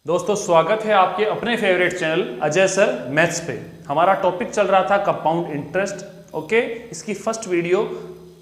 दोस्तों स्वागत है आपके अपने favourite channel Ajay sir maths पे। हमारा टॉपिक चल रहा था कंपाउंड इंटरेस्ट। ओके, इसकी फर्स्ट वीडियो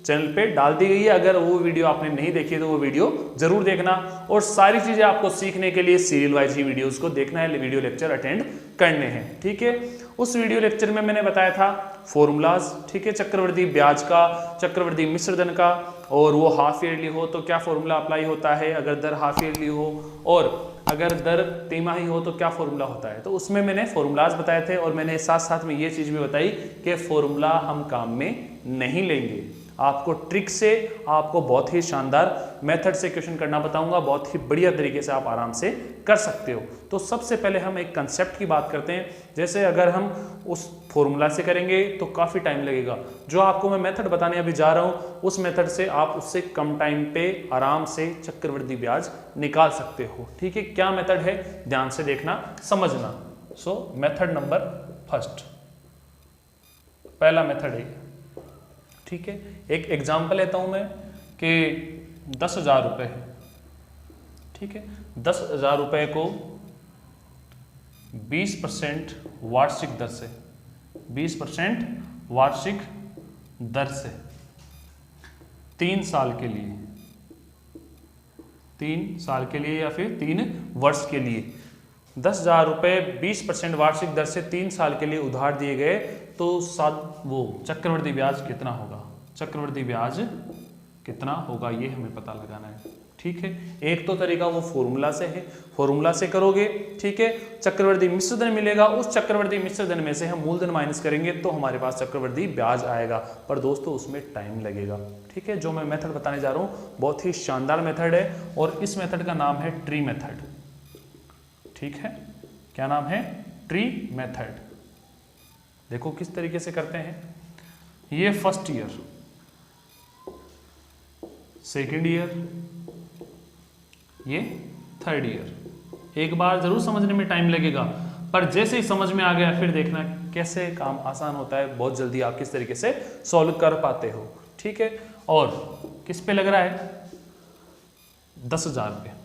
चैनल पे डाल दी गई है। अगर वो वीडियो आपने नहीं देखी तो वो वीडियो जरूर देखना, और सारी चीजें आपको सीखने के लिए सीरियल वाइज ही वीडियोस को देखना है, वीडियो लेक्चर अटेंड करने हैं। ठीक है, उस वीडियो लेक्चर में मैंने बताया था फॉर्मूलाज, ठीक है, चक्रवृद्धि ब्याज का, चक्रवृद्धि मिश्र धन का, और वो हाफ ईयरली हो तो क्या फॉर्मूला अप्लाई होता है, अगर दर हाफ ईयरली हो और अगर दर तिमाही हो तो क्या फॉर्मूला होता है। तो उसमें मैंने फॉर्मूलाज बताए थे, और मैंने साथ साथ में ये चीज भी बताई कि फॉर्मूला हम काम में नहीं लेंगे, आपको ट्रिक से, आपको बहुत ही शानदार मेथड से क्वेश्चन करना बताऊंगा, बहुत ही बढ़िया तरीके से आप आराम से कर सकते हो। तो सबसे पहले हम एक कंसेप्ट की बात करते हैं। जैसे अगर हम उस फॉर्मूला से करेंगे तो काफ़ी टाइम लगेगा। जो आपको मैं मेथड बताने अभी जा रहा हूं, उस मेथड से आप उससे कम टाइम पे आराम से चक्रवृद्धि ब्याज निकाल सकते हो। ठीक है, क्या मेथड है ध्यान से देखना, समझना। सो मेथड नंबर फर्स्ट, पहला मेथड है, ठीक है। एक एग्जाम्पल लेता हूं मैं कि 10,000 रुपये है, ठीक है। 10,000 रुपये को 20% वार्षिक दर से, 20% वार्षिक दर से 3 साल के लिए, 3 साल के लिए या फिर 3 वर्ष के लिए 10,000 रुपये 20% वार्षिक दर से 3 साल के लिए उधार दिए गए, तो वो चक्रवृद्धि ब्याज कितना होगा, चक्रवृद्धि ब्याज कितना होगा ये हमें पता लगाना है। ठीक है, एक तो तरीका वो फॉर्मूला से है, फॉर्मूला से करोगे, ठीक है। चक्रवृद्धि मिश्र धन मिलेगा, उस चक्रवृद्धि मिश्र धन में से हम मूलधन माइनस करेंगे तो हमारे पास चक्रवृद्धि ब्याज आएगा, पर दोस्तों उसमें टाइम लगेगा। ठीक है, जो मैं मेथड बताने जा रहा हूँ बहुत ही शानदार मेथड है, और इस मेथड का नाम है ट्री मेथड। ठीक है, क्या नाम है, ट्री मेथड। देखो किस तरीके से करते हैं। ये फर्स्ट ईयर, सेकेंड ईयर, ये थर्ड ईयर। एक बार जरूर समझने में टाइम लगेगा, पर जैसे ही समझ में आ गया फिर देखना कैसे काम आसान होता है, बहुत जल्दी आप किस तरीके से सॉल्व कर पाते हो। ठीक है, और किस पे लग रहा है, 10,000 पे।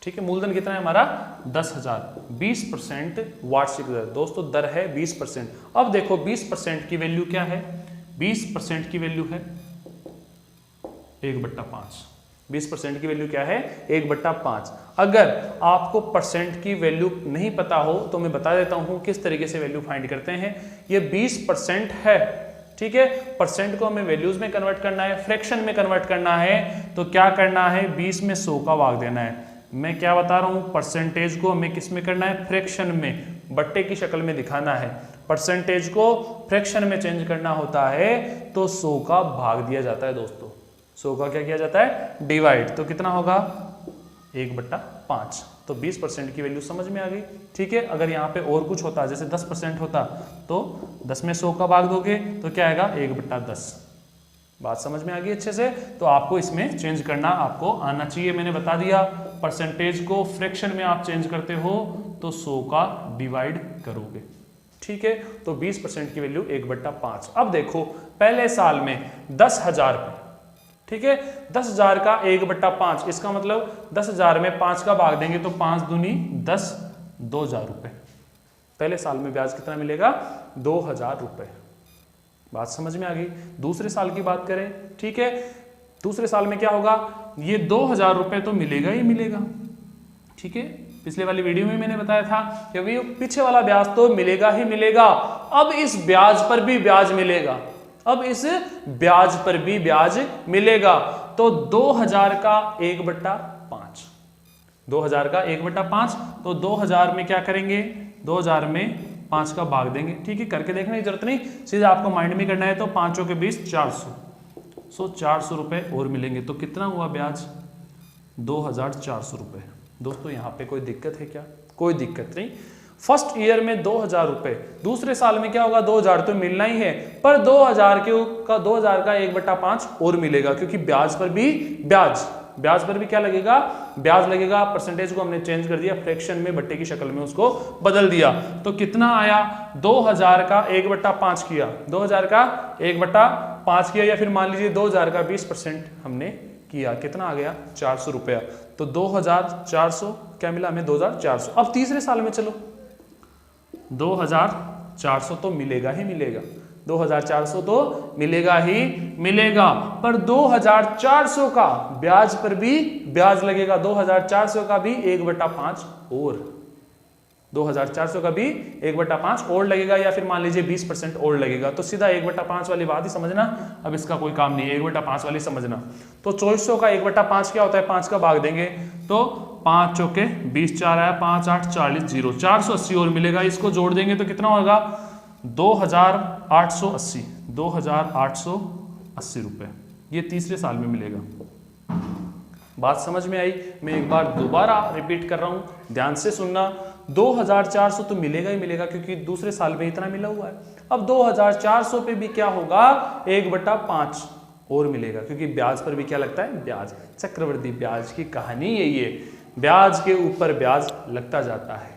ठीक है, मूलधन कितना है हमारा, 10,000, 20% वार्षिक दर, दोस्तों दर है 20%। अब देखो 20% की वैल्यू क्या है, 20% की वैल्यू है 1/5। 20% की वैल्यू क्या है, 1/5। अगर आपको परसेंट की वैल्यू नहीं पता हो तो मैं बता देता हूं किस तरीके से वैल्यू फाइंड करते हैं। ये 20% है, ठीक है। परसेंट को हमें वैल्यूज में कन्वर्ट करना है, फ्रैक्शन में कन्वर्ट करना है, तो क्या करना है, 20 में 100 का भाग देना है। मैं क्या बता रहा हूं, परसेंटेज को हमें किस में करना है, फ्रैक्शन में, बट्टे की शक्ल में दिखाना है। परसेंटेज को फ्रैक्शन में चेंज करना होता है तो 100 का भाग दिया जाता है दोस्तों, 100 का क्या किया जाता है, डिवाइड। तो कितना होगा, 1/5। तो 20% की वैल्यू समझ में आ गई। ठीक है, अगर यहाँ पे और कुछ होता, जैसे 10% होता तो 10 में 100 का भाग दोगे तो क्या आएगा, 1/10। बात समझ में आ गई अच्छे से। तो आपको इसमें चेंज करना आपको आना चाहिए, मैंने बता दिया। परसेंटेज को फ्रैक्शन में आप चेंज करते हो तो 100 का डिवाइड करोगे। ठीक है, तो 20% की वैल्यू 1/5। अब देखो पहले साल में 10,000 पे, ठीक है, 10,000 का 1/5, इसका मतलब 10,000 में 5 का भाग देंगे तो 5 दूनी 10, 2,000 रुपए। पहले साल में ब्याज कितना मिलेगा, 2,000 रुपए। बात समझ में आ गई। दूसरे साल की बात करें, ठीक है, दूसरे साल में क्या होगा, ये 2,000 रुपए तो मिलेगा ही मिलेगा। ठीक है, पिछले वाली वीडियो में मैंने बताया था कि भाई पीछे वाला ब्याज तो मिलेगा ही मिलेगा, अब इस ब्याज पर भी ब्याज मिलेगा, अब इस ब्याज पर भी ब्याज मिलेगा। तो 2,000 का 1/5, 2,000 का 1/5, तो 2,000 में क्या करेंगे, 2,000 में 5 का भाग देंगे। ठीक है, करके देखने की जरूरत नहीं, सीधे आपको माइंड में करना है। तो 5 के 20, 400, सो 400 रुपए और मिलेंगे। तो कितना हुआ ब्याज, 2,400 रुपए। दोस्तों यहाँ पे कोई दिक्कत है क्या, कोई दिक्कत नहीं। फर्स्ट ईयर में 2,000 रुपए, दूसरे साल में क्या होगा, 2,000 तो मिलना ही है, पर 2,000 का 1/5 और मिलेगा, क्योंकि ब्याज पर भी ब्याज पर भी क्या लगेगा, ब्याज लगेगा। परसेंटेज को हमने चेंज कर दिया, फ्रैक्शन में बट्टे की शक्ल में उसको बदल दिया। तो कितना आया, 2,000 का 1/5 किया, 2,000 का 1/5 किया, या फिर मान लीजिए 2,000 का 20% हमने किया, कितना आ गया, 400 रुपया। तो 2400 क्या मिला हमें 2400। अब तीसरे साल में चलो 2400 तो मिलेगा ही मिलेगा, 2400 तो मिलेगा ही मिलेगा, पर 2400 का ब्याज पर भी ब्याज लगेगा, 2400 का भी 1/5 और 2400 का भी 1/5 और लगेगा, या फिर मान लीजिए 20% और लगेगा। तो सीधा 1/5 वाली बात ही समझना, अब इसका कोई काम नहीं है, 1/5 वाली समझना। तो 2400 का 1/5 क्या होता है, 5 का भाग देंगे तो 5 चौके 20, 4 आया 5 8 40 0, 480 और मिलेगा। इसको जोड़ देंगे तो कितना होगा 2880, 2880 रुपए, ये तीसरे साल में मिलेगा। बात समझ में आई? मैं एक बार दोबारा रिपीट कर रहा हूं, ध्यान से सुनना। 2400 तो मिलेगा ही मिलेगा क्योंकि दूसरे साल में इतना मिला हुआ है। अब 2400 पे भी क्या होगा 1/5 और मिलेगा, क्योंकि ब्याज पर भी क्या लगता है, ब्याज। चक्रवृद्धि ब्याज की कहानी यही है, ब्याज के ऊपर ब्याज लगता जाता है।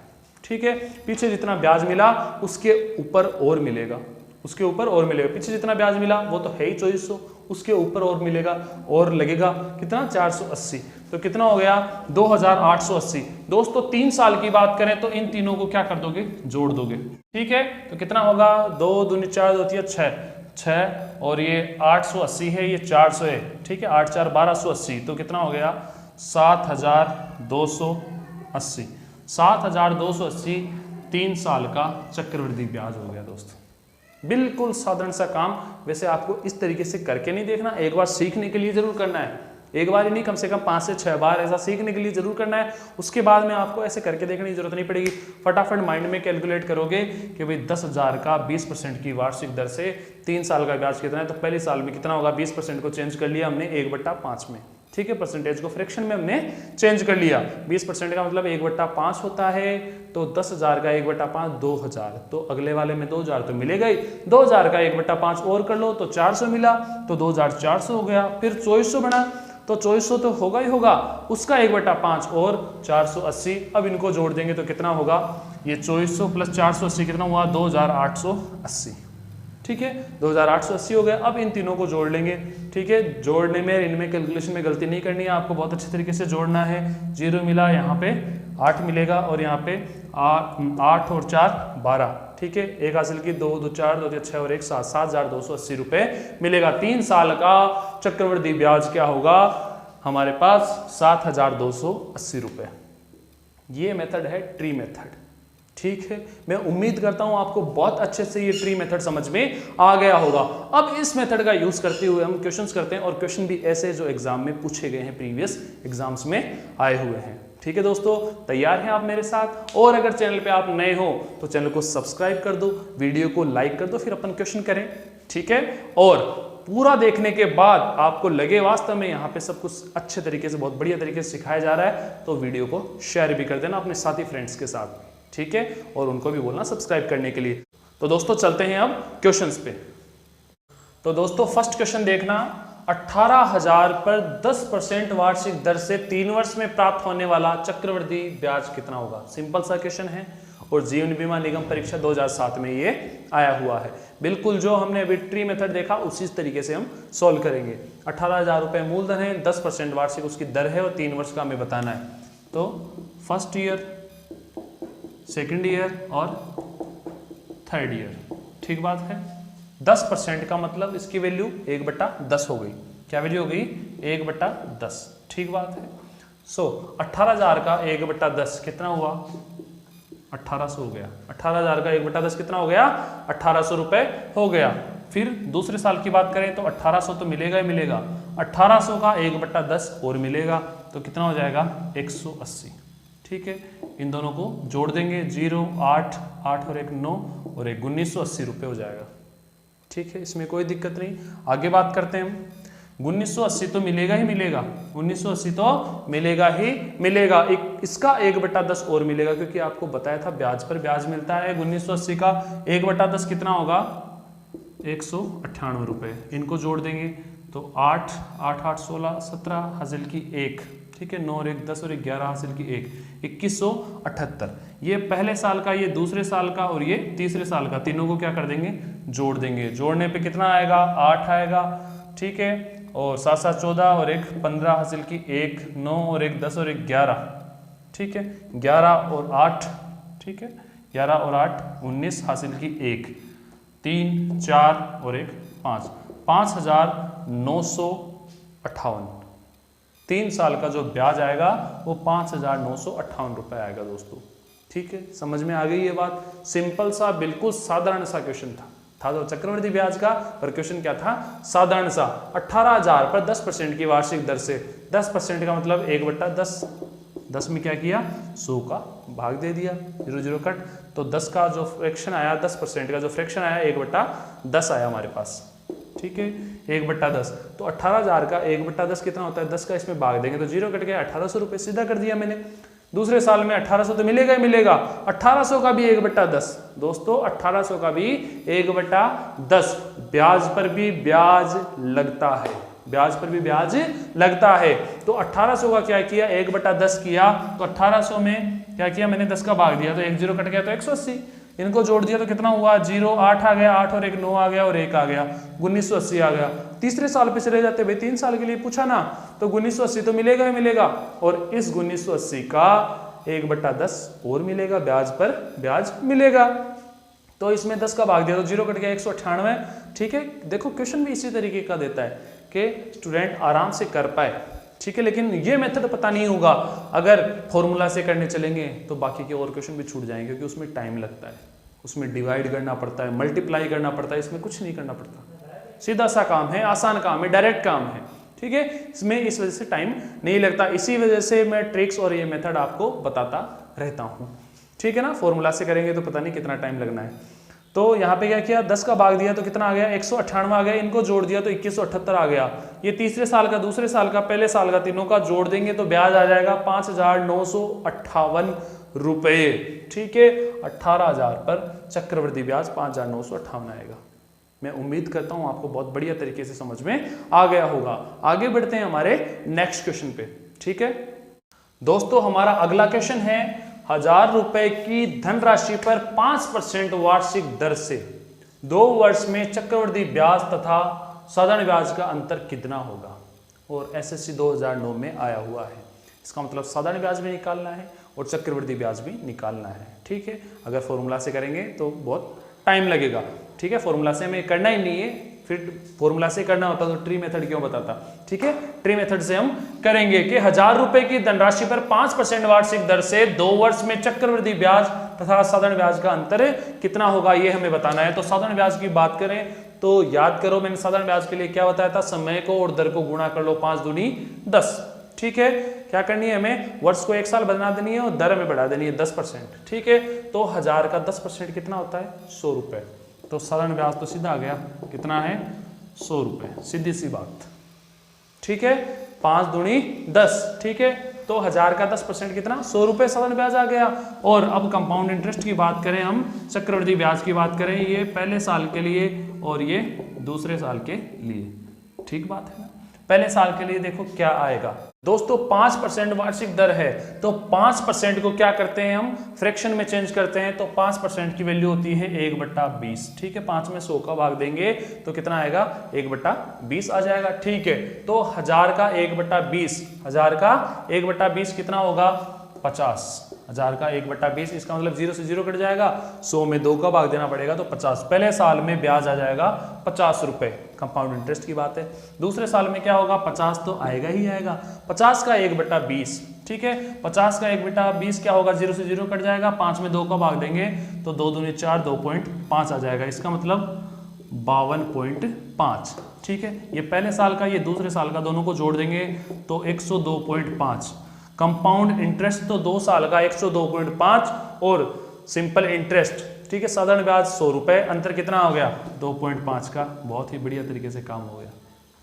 ठीक है, पीछे जितना ब्याज मिला उसके ऊपर और मिलेगा, उसके ऊपर और मिलेगा। पीछे जितना ब्याज मिला वो तो है ही 2400, उसके ऊपर और मिलेगा और लगेगा कितना 480, तो कितना हो गया 2880। दोस्तों 3 साल की बात करें तो इन तीनों को क्या कर दोगे, जोड़ दोगे। ठीक है, तो कितना होगा 2 दूनी 4 होती है 6 और ये 880 है, ये 400 है। ठीक है, 8 4 1280, तो कितना हो गया 7280। 7280 3 साल का चक्रवृद्धि ब्याज हो गया दोस्तों। बिल्कुल साधारण सा काम। वैसे आपको इस तरीके से करके नहीं देखना, एक बार सीखने के लिए जरूर करना है, एक बार ही नहीं, कम से कम 5 से 6 बार ऐसा सीखने के लिए जरूर करना है। उसके बाद में आपको ऐसे करके देखने की जरूरत नहीं पड़ेगी, फटाफट माइंड में कैलकुलेट करोगे कि भाई 10,000 का 20% की वार्षिक दर से 3 साल का ब्याज कितना है, तो पहले साल में कितना होगा 20% को चेंज कर लिया हमने 1/5 में। ठीक है, परसेंटेज को फ्रैक्शन में हमने चेंज कर लिया। 20% का मतलब 1/5 होता है, तो 10,000 का 1/5 2000, तो अगले वाले में 2000 तो मिलेगा ही। 2000 का 1/5 और कर लो तो 400 मिला, तो 2400 हो गया। फिर 2400 बना तो 2400 तो होगा ही होगा, उसका 1/5 और 480। अब इनको जोड़ देंगे तो कितना होगा, ये 2400 प्लस 480 कितना हुआ 2880। ठीक है, 2880 हो गया। अब इन तीनों को जोड़ लेंगे। ठीक है, जोड़ने में इनमें कैलकुलेशन में गलती नहीं करनी है, आपको बहुत अच्छे तरीके से जोड़ना है। 0 मिला, यहाँ पे 8 मिलेगा और यहाँ पे 8 और 4 12। ठीक है, एक हासिल की 2 2 4 2 6 और 1 7, 7280 रुपए मिलेगा। 3 साल का चक्रवृद्धि ब्याज क्या होगा हमारे पास 7280 रुपए। ये मेथड है ट्री मेथड। ठीक है, मैं उम्मीद करता हूं आपको बहुत अच्छे से ये ट्री मेथड समझ में आ गया होगा। अब इस मेथड का यूज करते हुए हम क्वेश्चंस करते हैं, और क्वेश्चन भी ऐसे जो एग्जाम में पूछे गए हैं, प्रीवियस एग्जाम्स में आए हुए हैं। ठीक है दोस्तों, तैयार हैं आप मेरे साथ? और अगर चैनल पे आप नए हो तो चैनल को सब्सक्राइब कर दो, वीडियो को लाइक कर दो, फिर अपन क्वेश्चन करें। ठीक है, और पूरा देखने के बाद आपको लगे वास्तव में यहाँ पे सब कुछ अच्छे तरीके से, बहुत बढ़िया तरीके से सिखाया जा रहा है, तो वीडियो को शेयर भी कर देना अपने साथी फ्रेंड्स के साथ। ठीक है, और उनको भी बोलना सब्सक्राइब करने के लिए। तो दोस्तों चलते हैं अब क्वेश्चंस पे। तो दोस्तों फर्स्ट क्वेश्चन देखना, 18,000 पर 10% वार्षिक दर से 3 वर्ष में प्राप्त होने वाला चक्रवृद्धि ब्याज कितना होगा। सिंपल सा क्वेश्चन है और जीवन बीमा निगम परीक्षा 2007 में ये आया हुआ है। बिल्कुल जो हमने अभी ट्री मेथड देखा उसी तरीके से हम सॉल्व करेंगे। 18,000 रुपए मूलधन है, 10% वार्षिक उसकी दर है और 3 वर्ष का हमें बताना है। तो फर्स्ट ईयर, सेकेंड ईयर और थर्ड ईयर। ठीक बात है, 10% का मतलब इसकी वैल्यू 1/10 हो गई। क्या वैल्यू हो गई 1/10। ठीक बात है। सो 18,000 का 1/10 कितना हुआ 1800 हो गया। 18,000 का 1/10 कितना हो गया 1800 रुपए हो गया। फिर दूसरे साल की बात करें तो 1800 तो मिलेगा ही मिलेगा, 1800 का 1/10 और मिलेगा तो कितना हो जाएगा 180। ठीक है, इन दोनों को जोड़ देंगे, 0 8 8 और 1 9 और 1 1980 रुपये हो जाएगा। ठीक है, इसमें कोई दिक्कत नहीं। आगे बात करते हैं हम। 1980 तो मिलेगा ही मिलेगा, 1980 तो मिलेगा ही मिलेगा। इसका 1/10 और मिलेगा क्योंकि आपको बताया था ब्याज पर ब्याज मिलता है। 1980 का 1/10 कितना होगा 198 रुपये। इनको जोड़ देंगे तो 8 8 8 16 17 हासिल की 1। ठीक है, 9 और 1 10 और 11 हासिल की 1 2178। ये पहले साल का, ये दूसरे साल का और ये तीसरे साल का, तीनों को क्या कर देंगे जोड़ देंगे। जोड़ने पे कितना आएगा 8 आएगा। ठीक है, और 7 7 14 और एक 15 हासिल की, एक 9 और एक 10 और एक 11, ठीक है, 11 और 8, ठीक है, 11 और 8 19 हासिल की, एक 3 4 और एक 5, 5,958। 3 साल का जो ब्याज आएगा वो 5,958 रुपये आएगा दोस्तों, ठीक है। समझ में आ गई ये बात? सिंपल सा, बिल्कुल साधारण सा क्वेश्चन था तो चक्रवृद्धि ब्याज का, पर क्वेश्चन क्या था? साधारण सा। 18,000 पर 10% की वार्षिक दर से, 10% का मतलब 1/10, 10 में क्या किया? 100 का भाग दे दिया, 0 0 कट, तो 10 का जो फ्रैक्शन आया, 10% का जो फ्रैक्शन आया 1/10 आया हमारे पास, ठीक है, 1/10। तो 18,000 का 1/10 कितना होता है? 10 का इसमें भाग देंगे तो 0 कट गया, 1800 रुपये सीधा कर दिया मैंने। दूसरे साल में 1800 तो मिलेगा ही मिलेगा, 1800 का भी 1/10 दोस्तों, 1800 का भी 1/10। ब्याज पर भी ब्याज लगता है, ब्याज पर भी ब्याज लगता है। तो 1800 का क्या किया? 1/10 किया, तो 1800 में क्या किया मैंने? 10 का भाग दिया तो 1 0 कट गया, तो 180। इनको जोड़ दिया तो कितना हुआ? 0 8 आ गया, 8 और 1 9 आ गया और 1 आ गया, 1980 आ गया। तीसरे साल पे चले जाते भाई, 3 साल के लिए पूछा ना, तो 1980 तो मिलेगा ही मिलेगा, और इस 1980 का 1/10 और मिलेगा, ब्याज पर ब्याज मिलेगा। तो इसमें 10 का भाग दिया तो 0 कट गया, 198, ठीक है। देखो क्वेश्चन भी इसी तरीके का देता है कि स्टूडेंट आराम से कर पाए, ठीक है, लेकिन ये मेथड पता नहीं होगा। अगर फॉर्मूला से करने चलेंगे तो बाकी के और क्वेश्चन भी छूट जाएंगे, क्योंकि उसमें टाइम लगता है, उसमें डिवाइड करना पड़ता है, मल्टीप्लाई करना पड़ता है, इसमें कुछ नहीं करना पड़ता, सीधा सा काम है, आसान काम है, डायरेक्ट काम है, ठीक है। इसमें इस वजह से टाइम नहीं लगता, इसी वजह से मैं ट्रिक्स और ये मेथड आपको बताता रहता हूँ, ठीक है ना। फॉर्मूला से करेंगे तो पता नहीं कितना टाइम लगना है। तो यहाँ पे क्या किया? 10 का भाग दिया तो कितना आ गया? 198 आ गया, इनको जोड़ दिया तो 2178 आ गया। ये तीसरे साल का, दूसरे साल का, पहले साल का, तीनों का जोड़ देंगे तो ब्याज आ जाएगा 5,958 रुपये, ठीक है। 18,000 पर चक्रवृद्धि ब्याज 5,958 आएगा। मैं उम्मीद करता हूँ आपको बहुत बढ़िया तरीके से समझ में आ गया होगा। आगे बढ़ते हैं हमारे नेक्स्ट क्वेश्चन पे, ठीक है दोस्तों। हमारा अगला क्वेश्चन है, 1,000 रुपए की धनराशि पर 5% वार्षिक दर से 2 वर्ष में चक्रवृद्धि ब्याज तथा साधारण ब्याज का अंतर कितना होगा? और एसएससी 2009 में आया हुआ है। इसका मतलब साधारण ब्याज भी निकालना है और चक्रवृद्धि ब्याज भी निकालना है, ठीक है। अगर फॉर्मूला से करेंगे तो बहुत टाइम लगेगा, ठीक है। फॉर्मूला से हमें करना ही नहीं है, फिर फॉर्मूला से करना होता तो ट्री मेथड क्यों बताता, ठीक है। ट्री मेथड से हम करेंगे कि 1,000 रुपए की धनराशि पर 5% वार्षिक दर से 2 वर्ष में चक्रवृद्धि ब्याज तथा साधारण ब्याज का अंतर कितना होगा, ये हमें बताना है। तो साधारण ब्याज की बात करें तो याद करो, मैंने साधारण ब्याज के लिए क्या बताया था? समय को और दर को गुणा कर लो, 5 दूनी 10, ठीक है। क्या करनी है हमें? वर्ष को 1 साल बना देनी है और दर हमें बढ़ा देनी है 10%, ठीक है। तो 1,000 का 10% कितना होता है? 100 रुपए। तो साधारण ब्याज तो सीधा आ गया, कितना है? 100 रुपए, सीधी सी बात, ठीक है। 5 दूनी 10, ठीक है। तो 1,000 का 10% कितना? 100 रुपए साधारण ब्याज आ गया। और अब कंपाउंड इंटरेस्ट की बात करें, हम चक्रवृद्धि ब्याज की बात करें, ये पहले साल के लिए और ये दूसरे साल के लिए, ठीक बात है ना। पहले साल के लिए देखो क्या आएगा दोस्तों, 5% वार्षिक दर है, तो 5% को क्या करते हैं हम? फ्रैक्शन में चेंज करते हैं। तो 5% की वैल्यू होती है 1/20, ठीक है। 5 में 100 का भाग देंगे तो कितना आएगा? 1/20 आ जाएगा, ठीक है। तो 1,000 का 1/20, 1,000 का 1/20 कितना होगा? 50। 1,000 का 1/20, इसका मतलब 0 से 0 कट जाएगा, 100 में 2 का भाग देना पड़ेगा तो 50। पहले साल में ब्याज आ जाएगा 50 रुपए, कंपाउंड इंटरेस्ट की बात है। दूसरे साल में क्या होगा? 50 तो आएगा ही आएगा। 50 का 1/20, ठीक है। 50 का 1/20 क्या होगा? 0 से 0 कट जाएगा, 5 में 2 का भाग देंगे तो 2 दूनी 4, 2.5 आ जाएगा, इसका मतलब 52.5, ठीक है। ये पहले साल का, ये दूसरे साल का, दोनों को जोड़ देंगे तो 102.5। कंपाउंड इंटरेस्ट तो 2 साल का 102.5 और सिंपल इंटरेस्ट, ठीक है, साधारण ब्याज 100 रुपए। अंतर कितना हो गया? 2.5 का। बहुत ही बढ़िया तरीके से काम हो गया।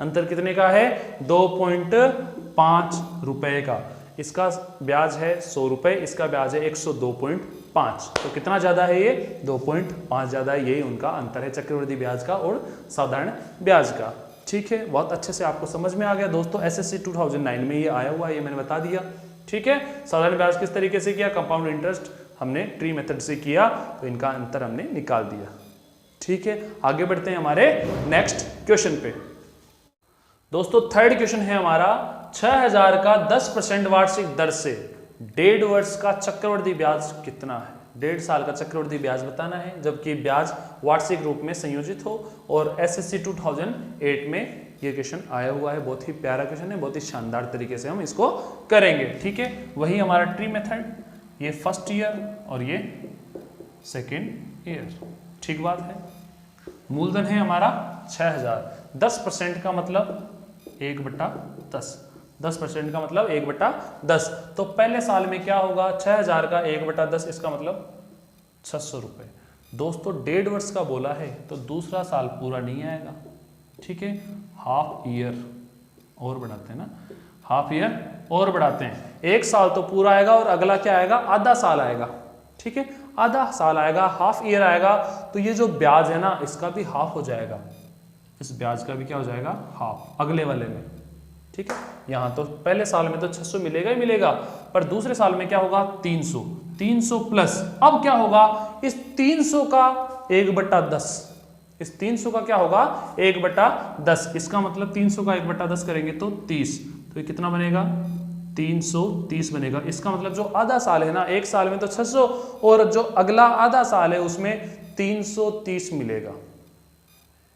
अंतर कितने का है? 2.5 रुपए का। इसका ब्याज है 100 रुपए, इसका ब्याज है 102.5। तो कितना ज्यादा है ये? 2.5 ज्यादा है। यही उनका अंतर है, चक्रवृद्धि ब्याज का और साधारण ब्याज का, ठीक है। बहुत अच्छे से आपको समझ में आ गया दोस्तों। एसएससी 2009 में ये आया हुआ है, ये मैंने बता दिया, ठीक है। साधारण ब्याज किस तरीके से किया? कंपाउंड इंटरेस्ट हमने ट्री मेथड से किया, तो इनका अंतर हमने निकाल दिया, ठीक है। आगे बढ़ते हैं हमारे नेक्स्ट क्वेश्चन पे। दोस्तों थर्ड क्वेश्चन है हमारा 6000 का 10% वार्षिक दर से 1.5 वर्ष का चक्रवृद्धि ब्याज कितना है। 1.5 साल का चक्रवृद्धि ब्याज बताना है, जबकि ब्याज वार्षिक रूप में संयोजित हो। और एसएससी 2008 में ये क्वेश्चन आया हुआ है। बहुत ही प्यारा क्वेश्चन है, बहुत ही शानदार तरीके से हम इसको करेंगे। ठीक है, वही हमारा ट्री मेथड, ये फर्स्ट ईयर और ये सेकेंड ईयर। ठीक बात है। मूलधन है हमारा 6000, 10% का मतलब 1/10, 10% का मतलब 1/10। तो पहले साल में क्या होगा, 6000 का 1/10, इसका मतलब 600 रुपए। दोस्तों 1.5 वर्ष का बोला है तो दूसरा साल पूरा नहीं आएगा। ठीक है, हाफ ईयर और बढ़ाते हैं ना, हाफ ईयर और बढ़ाते हैं। एक साल तो पूरा आएगा और अगला क्या आएगा, आधा साल आएगा। ठीक है, आधा साल आएगा, हाफ ईयर आएगा। तो ये जो ब्याज है ना, इसका भी हाफ हो जाएगा, इस ब्याज का भी क्या हो जाएगा, हाफ अगले वाले में। ठीक है, यहाँ तो पहले साल में तो 600 मिलेगा ही मिलेगा, पर दूसरे साल में क्या होगा, 300, 300 प्लस। अब क्या होगा, इस 300 का 1/10, इस 300 का क्या होगा, 1/10। इसका मतलब 300 का 1/10 करेंगे तो 30, तो ये कितना बनेगा, 330 बनेगा। इसका मतलब जो आधा साल है ना, एक साल में तो 600 और जो अगला आधा साल है उसमें 330 मिलेगा।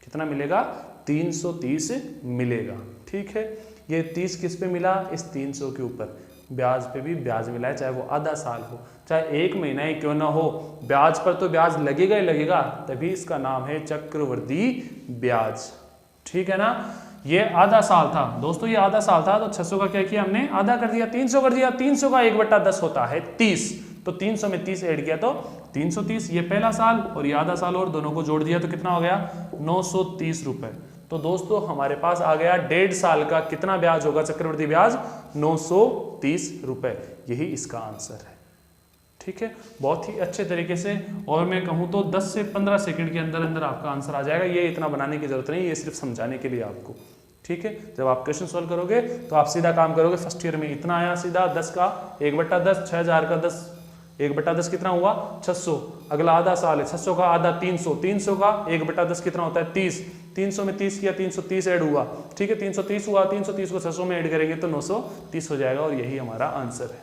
कितना मिलेगा, 330 मिलेगा। ठीक है, ये 30 किस पे मिला, इस 300 के ऊपर ब्याज पे भी ब्याज मिला है, चाहे वो आधा साल हो, चाहे एक महीना ही क्यों ना हो, ब्याज पर तो ब्याज लगेगा ही लगेगा, तभी इसका नाम है चक्रवृद्धि ब्याज। ठीक है ना, ये आधा साल था दोस्तों, ये आधा साल था, तो 600 का क्या किया हमने, आधा कर दिया, 300 कर दिया। 300 का 1/10 होता है 30, तो 300 में 30 ऐड किया तो 330। ये पहला साल और ये आधा साल और दोनों को जोड़ दिया तो कितना हो गया, 930 रुपए। तो दोस्तों हमारे पास आ गया 1.5 साल का कितना ब्याज होगा, चक्रवृद्धि ब्याज 930 रुपए। यही इसका आंसर है। ठीक है, बहुत ही अच्छे तरीके से, और मैं कहूँ तो 10 से 15 सेकंड के अंदर अंदर आपका आंसर आ जाएगा। ये इतना बनाने की जरूरत नहीं, ये सिर्फ समझाने के लिए आपको। ठीक है, जब आप क्वेश्चन सॉल्व करोगे तो आप सीधा काम करोगे। फर्स्ट ईयर में इतना आया सीधा, 10 का 1/10, 6000 का 10 1/10 कितना हुआ, 600। अगला आधा साल है, 600 का आधा 300, 300 का 1/10 कितना होता है, 30। 300 में 30 किया, 330 ऐड हुआ। ठीक है, 330 हुआ, 330 को 600 में ऐड करेंगे तो 930 हो जाएगा, और यही हमारा आंसर है।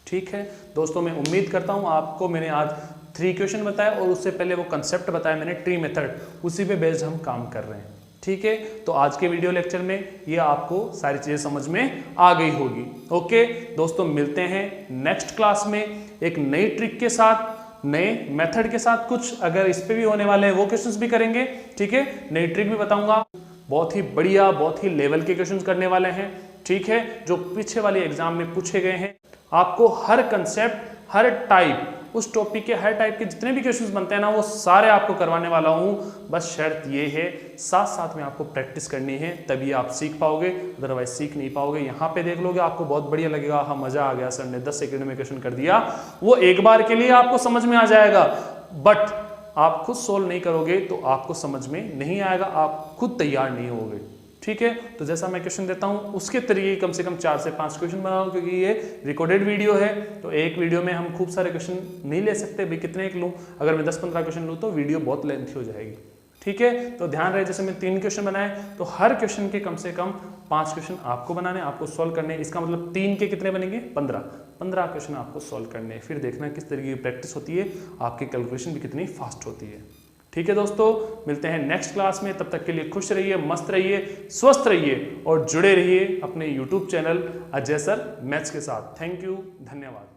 ठीक है दोस्तों, मैं उम्मीद करता हूँ आपको मैंने आज 3 क्वेश्चन बताया, और उससे पहले वो कंसेप्ट बताया मैंने ट्री मेथड, उसी पे बेस्ड हम काम कर रहे हैं। ठीक है, तो आज के वीडियो लेक्चर में ये आपको सारी चीजें समझ में आ गई होगी। ओके दोस्तों, मिलते हैं नेक्स्ट क्लास में एक नई ट्रिक के साथ, नए मेथड के साथ। कुछ अगर इस पे भी होने वाले हैं वो क्वेश्चंस भी करेंगे। ठीक है, नई ट्रिक भी बताऊंगा, बहुत ही बढ़िया, बहुत ही लेवल के क्वेश्चंस करने वाले हैं। ठीक है, जो पीछे वाले एग्जाम में पूछे गए हैं। आपको हर कंसेप्ट, हर टाइप, उस टॉपिक के हर टाइप के जितने भी क्वेश्चंस बनते हैं ना, वो सारे आपको करवाने वाला हूं। बस शर्त ये है, साथ साथ में आपको प्रैक्टिस करनी है, तभी आप सीख पाओगे, अदरवाइज सीख नहीं पाओगे। यहाँ पे देख लोगे आपको बहुत बढ़िया लगेगा, हाँ मजा आ गया, सर ने 10 सेकंड में क्वेश्चन कर दिया। वो एक बार के लिए आपको समझ में आ जाएगा, बट आप खुद सोल्व नहीं करोगे तो आपको समझ में नहीं आएगा, आप खुद तैयार नहीं होगे। ठीक है, तो जैसा मैं क्वेश्चन देता हूं उसके तरीके कम से कम 4 से 5 क्वेश्चन बनाओ, क्योंकि ये रिकॉर्डेड वीडियो है, तो एक वीडियो में हम खूब सारे क्वेश्चन नहीं ले सकते भाई, कितने एक लूं। अगर मैं 10-15 क्वेश्चन लूं तो वीडियो बहुत लेंथी हो जाएगी। ठीक है, तो ध्यान रहे, जैसे मैं 3 क्वेश्चन बनाए तो हर क्वेश्चन के कम से कम 5 क्वेश्चन आपको बनाने, आपको सॉल्व करने। इसका मतलब 3 के कितने बनेंगे, 15 क्वेश्चन आपको सॉल्व करने। फिर देखना किस तरीके की प्रैक्टिस होती है, आपकी कैलकुलेशन भी कितनी फास्ट होती है। ठीक है दोस्तों, मिलते हैं नेक्स्ट क्लास में। तब तक के लिए खुश रहिए, मस्त रहिए, स्वस्थ रहिए और जुड़े रहिए अपने YouTube channel Ajay sir maths के साथ। थैंक यू, धन्यवाद।